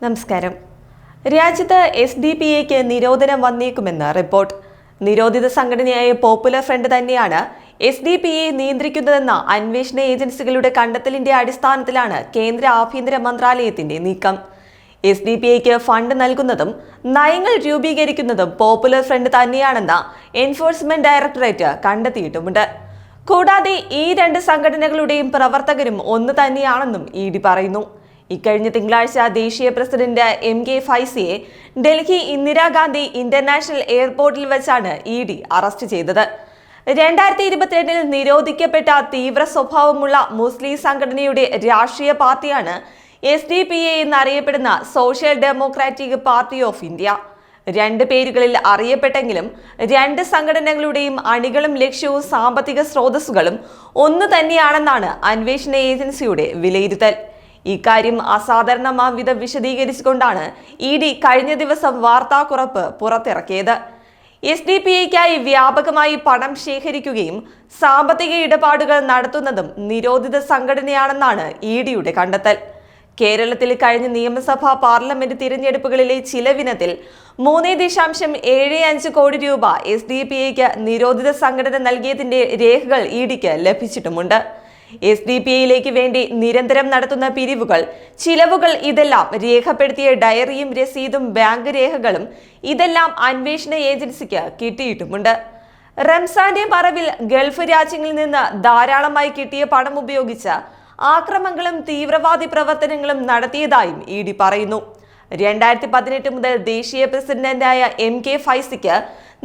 നമസ്കാരം. രാജ്യത്ത് SDPIക്ക് നിരോധനം വന്നേക്കുമെന്ന് റിപ്പോർട്ട്. നിരോധിത സംഘടനയായ പോപ്പുലർ ഫ്രണ്ട് തന്നെയാണ് SDPI നിയന്ത്രിക്കുന്നതെന്ന അന്വേഷണ ഏജൻസികളുടെ കണ്ടെത്തലിന്റെ അടിസ്ഥാനത്തിലാണ് കേന്ദ്ര ആഭ്യന്തര മന്ത്രാലയത്തിന്റെ നീക്കം. SDPIക്ക് ഫണ്ട് നൽകുന്നതും നയങ്ങൾ രൂപീകരിക്കുന്നതും പോപ്പുലർ ഫ്രണ്ട് തന്നെയാണെന്ന് എൻഫോഴ്സ്മെന്റ് ഡയറക്ടറേറ്റ് കണ്ടെത്തിയിട്ടുമുണ്ട്. കൂടാതെ ഈ രണ്ട് സംഘടനകളുടെയും പ്രവർത്തകരും ഒന്ന് തന്നെയാണെന്നും ED പറയുന്നു. ഇക്കഴിഞ്ഞ തിങ്കളാഴ്ച ദേശീയ പ്രസിഡന്റ് MK ഫൈസിയെ ഡൽഹി ഇന്ദിരാഗാന്ധി ഇന്റർനാഷണൽ എയർപോർട്ടിൽ വെച്ചാണ് ED അറസ്റ്റ് ചെയ്തത്. 2022 നിരോധിക്കപ്പെട്ട തീവ്ര സ്വഭാവമുള്ള മുസ്ലിം സംഘടനയുടെ രാഷ്ട്രീയ പാർട്ടിയാണ് SDPI എന്നറിയപ്പെടുന്ന social democratic party of India. രണ്ട് പേരുകളിൽ അറിയപ്പെട്ടെങ്കിലും രണ്ട് സംഘടനകളുടെയും അണികളും ലക്ഷ്യവും സാമ്പത്തിക സ്രോതസ്സുകളും ഒന്നു തന്നെയാണെന്നാണ് അന്വേഷണ ഏജൻസിയുടെ വിലയിരുത്തൽ. ഇക്കാര്യം അസാധാരണമാം വിധം വിശദീകരിച്ചുകൊണ്ടാണ് ED കഴിഞ്ഞ ദിവസം വാർത്താക്കുറിപ്പ് പുറത്തിറക്കിയത്. SDPIക്കായി വ്യാപകമായി പണം ശേഖരിക്കുകയും സാമ്പത്തിക ഇടപാടുകൾ നടത്തുന്നതും നിരോധിത സംഘടനയാണെന്നാണ് EDയുടെ കണ്ടെത്തൽ. കേരളത്തിൽ കഴിഞ്ഞ നിയമസഭാ പാർലമെന്റ് തിരഞ്ഞെടുപ്പുകളിലെ ചിലവിനത്തിൽ 3.75 കോടി രൂപ SDPIക്ക് നിരോധിത സംഘടന നൽകിയതിന്റെ രേഖകൾ EDക്ക് ലഭിച്ചിട്ടുമുണ്ട്. SDPIയിലേക്ക് വേണ്ടി നിരന്തരം നടത്തുന്ന പിരിവുകൾ, ചിലവുകൾ ഇതെല്ലാം രേഖപ്പെടുത്തിയ ഡയറിയും രസീതും ബാങ്ക് രേഖകളും ഇതെല്ലാം അന്വേഷണ ഏജൻസിക്ക് കിട്ടിയിട്ടുമുണ്ട്. റംസാന്റെ മറവിൽ ഗൾഫ് രാജ്യങ്ങളിൽ നിന്ന് ധാരാളമായി കിട്ടിയ പണം ഉപയോഗിച്ച് ആക്രമണങ്ങളും തീവ്രവാദി പ്രവർത്തനങ്ങളും നടത്തിയതായും ED പറയുന്നു. 2018 മുതൽ ദേശീയ പ്രസിഡന്റായ MK ഫൈസിക്ക്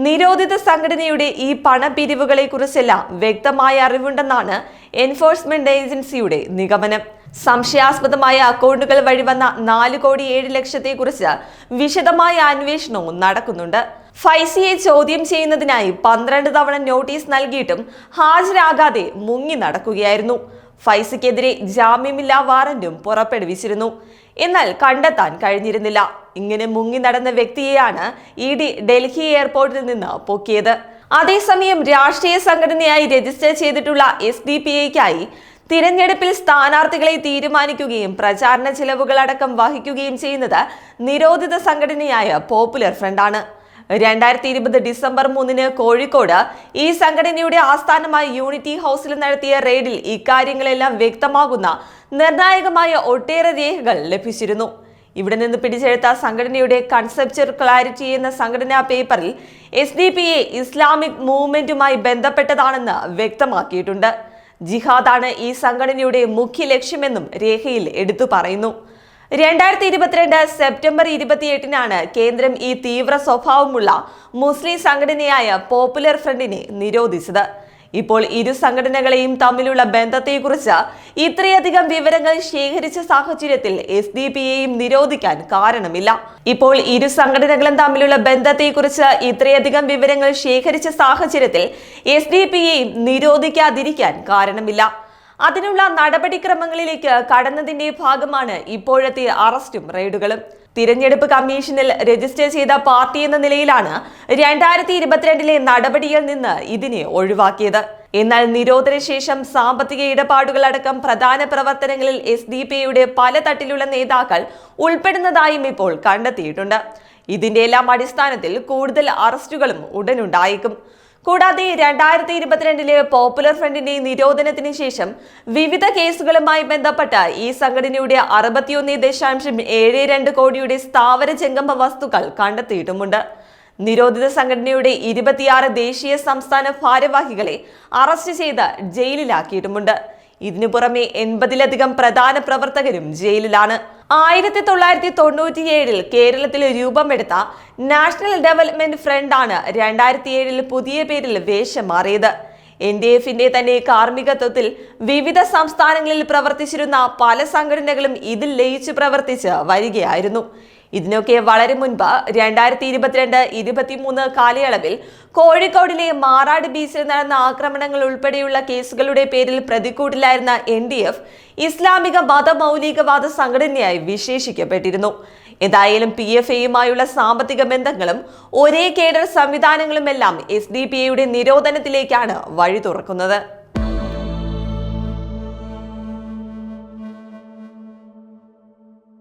നിരോധിത സംഘടനയുടെ ഈ പണപ്പിരിവുകളെ കുറിച്ചെല്ലാം വ്യക്തമായ അറിവുണ്ടെന്നാണ് എൻഫോഴ്സ്മെന്റ് ഏജൻസിയുടെ നിഗമനം. സംശയാസ്പദമായ അക്കൗണ്ടുകൾ വഴി വന്ന 4,07,00,000 കുറിച്ച് വിശദമായ അന്വേഷണവും നടക്കുന്നുണ്ട്. ഫൈസിയെ ചോദ്യം ചെയ്യുന്നതിനായി 12 തവണ നോട്ടീസ് നൽകിയിട്ടും ഹാജരാകാതെ മുങ്ങി നടക്കുകയായിരുന്നു. ഫൈസിക്കെതിരെ ജാമ്യമില്ലാ വാറന്റും പുറപ്പെടുവിച്ചിരുന്നു. എന്നാൽ കണ്ടെത്താൻ കഴിഞ്ഞിരുന്നില്ല. ഇങ്ങനെ മുങ്ങി നടന്ന വ്യക്തിയെയാണ് ED ഡൽഹി എയർപോർട്ടിൽ നിന്ന് പൊക്കിയത്. അതേസമയം രാഷ്ട്രീയ സംഘടനയായി രജിസ്റ്റർ ചെയ്തിട്ടുള്ള SDPIക്കായി തിരഞ്ഞെടുപ്പിൽ സ്ഥാനാർത്ഥികളെ തീരുമാനിക്കുകയും പ്രചാരണ ചെലവുകൾ അടക്കം വഹിക്കുകയും ചെയ്യുന്നത് നിരോധിത സംഘടനയായ പോപ്പുലർ ഫ്രണ്ടാണ്. 2020 ഡിസംബർ 3 കോഴിക്കോട് ഈ സംഘടനയുടെ ആസ്ഥാനമായ യൂണിറ്റി ഹൗസിൽ നടത്തിയ റെയ്ഡിൽ ഇക്കാര്യങ്ങളെല്ലാം വ്യക്തമാകുന്ന നിർണായകമായ ഒട്ടേറെ രേഖകൾ ലഭിച്ചിരുന്നു. ഇവിടെ നിന്ന് പിടിച്ചെടുത്ത സംഘടനയുടെ കൺസെപ്ച്വൽ ക്ലാരിറ്റി എന്ന സംഘടനാ പേപ്പറിൽ SDPI ഇസ്ലാമിക് മൂവ്മെന്റുമായി ബന്ധപ്പെട്ടതാണെന്ന് വ്യക്തമാക്കിയിട്ടുണ്ട്. ജിഹാദാണ് ഈ സംഘടനയുടെ മുഖ്യ ലക്ഷ്യമെന്നും രേഖയിൽ എടുത്തു പറയുന്നു. 2022 സെപ്റ്റംബർ 28 കേന്ദ്രം ഈ തീവ്ര സ്വഭാവമുള്ള മുസ്ലിം സംഘടനയായ പോപ്പുലർ ഫ്രണ്ടിനെ നിരോധിച്ചത്. ഇപ്പോൾ ഇരു സംഘടനകളെയും തമ്മിലുള്ള ബന്ധത്തെക്കുറിച്ച് ഇത്രയധികം വിവരങ്ങൾ ശേഖരിച്ച സാഹചര്യത്തിൽ SDPIയും നിരോധിക്കാൻ കാരണമില്ല. ഇപ്പോൾ ഇരു സംഘടനകളും തമ്മിലുള്ള ബന്ധത്തെക്കുറിച്ച് ഇത്രയധികം വിവരങ്ങൾ ശേഖരിച്ച സാഹചര്യത്തിൽ SDPIയും നിരോധിക്കാതിരിക്കാൻ കാരണമില്ല. അതിനുള്ള നടപടിക്രമങ്ങളിലേക്ക് കടന്നതിന്റെ ഭാഗമാണ് ഇപ്പോഴത്തെ അറസ്റ്റും റെയ്ഡുകളും. തിരഞ്ഞെടുപ്പ് കമ്മീഷനിൽ രജിസ്റ്റർ ചെയ്ത പാർട്ടി എന്ന നിലയിലാണ് 2022 നടപടിയിൽ നിന്ന് ഇതിനെ ഒഴിവാക്കിയത്. എന്നാൽ നിരോധന ശേഷം സാമ്പത്തിക ഇടപാടുകൾ അടക്കം പ്രധാന പ്രവർത്തനങ്ങളിൽ SDPIയുടെ പല തട്ടിലുള്ള നേതാക്കൾ ഉൾപ്പെടുന്നതായും ഇപ്പോൾ കണ്ടെത്തിയിട്ടുണ്ട്. ഇതിന്റെ എല്ലാം അടിസ്ഥാനത്തിൽ കൂടുതൽ അറസ്റ്റുകളും ഉടനുണ്ടായേക്കും. കൂടാതെ 2022 പോപ്പുലർ ഫ്രണ്ടിന്റെ നിരോധനത്തിന് ശേഷം വിവിധ കേസുകളുമായി ബന്ധപ്പെട്ട ഈ സംഘടനയുടെ 61.72 കോടിയുടെ സ്ഥാവര ജംഗമ വസ്തുക്കൾ കണ്ടെത്തിയിട്ടുമുണ്ട്. നിരോധിത സംഘടനയുടെ 26 ദേശീയ സംസ്ഥാന ഭാരവാഹികളെ അറസ്റ്റ് ചെയ്ത് ജയിലിലാക്കിയിട്ടുമുണ്ട്. ഇതിനു പുറമെ 80-ലധികം പ്രധാന പ്രവർത്തകരും ജയിലിലാണ്. 1997 കേരളത്തിൽ രൂപമെടുത്ത നാഷണൽ ഡെവലപ്മെന്റ് ഫ്രണ്ടാണ് 2007 പുതിയ പേരിൽ വേഷം മാറിയത്. NDFന്റെ തന്നെ കാർമ്മികത്വത്തിൽ വിവിധ സംസ്ഥാനങ്ങളിൽ പ്രവർത്തിച്ചിരുന്ന പല സംഘടനകളും ഇതിൽ ലയിച്ചു പ്രവർത്തിച്ച് വരികയായിരുന്നു. ഇതിനൊക്കെ വളരെ മുൻപ് 2022-23 കാലയളവിൽ കോഴിക്കോടിലെ മാറാട് ബീച്ചിൽ നടന്ന ആക്രമണങ്ങൾ ഉൾപ്പെടെയുള്ള കേസുകളുടെ പേരിൽ പ്രതിക്കൂട്ടിലായിരുന്ന NDF ഇസ്ലാമിക മതമൗലികവാദ സംഘടനയായി വിശേഷിക്കപ്പെട്ടിരുന്നു. ഏതായാലും PFIയുമായുള്ള സാമ്പത്തിക ബന്ധങ്ങളും ഒരേ കേഡർ സംവിധാനങ്ങളുമെല്ലാം SDPIയുടെ നിരോധനത്തിലേക്കാണ് വഴി തുറക്കുന്നത്.